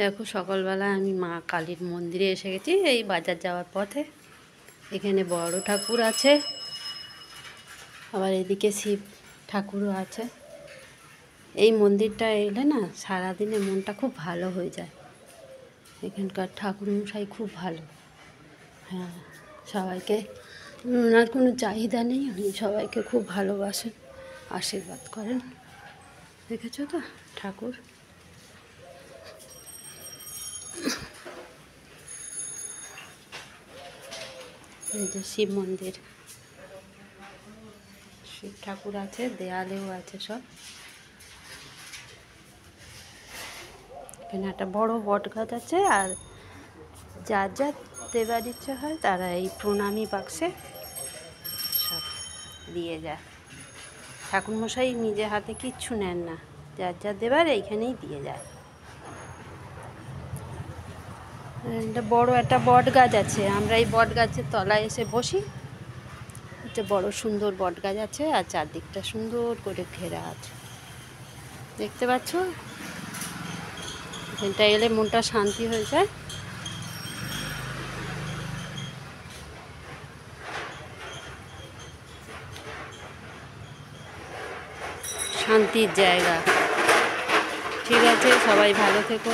দেখো সকালবেলা আমি মা কালীর মন্দিরে এসে গেছি এই বাজার যাওয়ার পথে। এখানে বড় ঠাকুর আছে, আবার এদিকে শিব ঠাকুরও আছে। এই মন্দিরটা এলে না সারাদিনে মনটা খুব ভালো হয়ে যায়। এখানকার ঠাকুর মশাই খুব ভালো। হ্যাঁ, সবাইকে, ওনার কোনো চাহিদা নেই, উনি সবাইকে খুব ভালোবাসেন, আশীর্বাদ করেন। দেখেছো তো ঠাকুর। এই যে শিব মন্দির, শিব ঠাকুর আছে, দেয়ালেও আছে সব। এখানে একটা বড় বট গাছ আছে, আর যার যার দেবার ইচ্ছা হয় তারা এই প্রণামী বাক্সে সব দিয়ে যায়। ঠাকুরমশাই নিজে হাতে কিচ্ছু নেন না, যার যার দেবার এইখানেই দিয়ে যায়। একটা বড় একটা বট গাছ আছে, আমরা এই বট গাছের তলায় এসে বসি। একটা বড় সুন্দর বট গাছ আছে, আর চারদিকটা সুন্দর করে ঘেরা আছে, দেখতে পাচ্ছ। এখানটা এলে মনটা শান্তি হয়ে যায়। শান্তির জায়গা। ঠিক আছে, সবাই ভালো থেকো।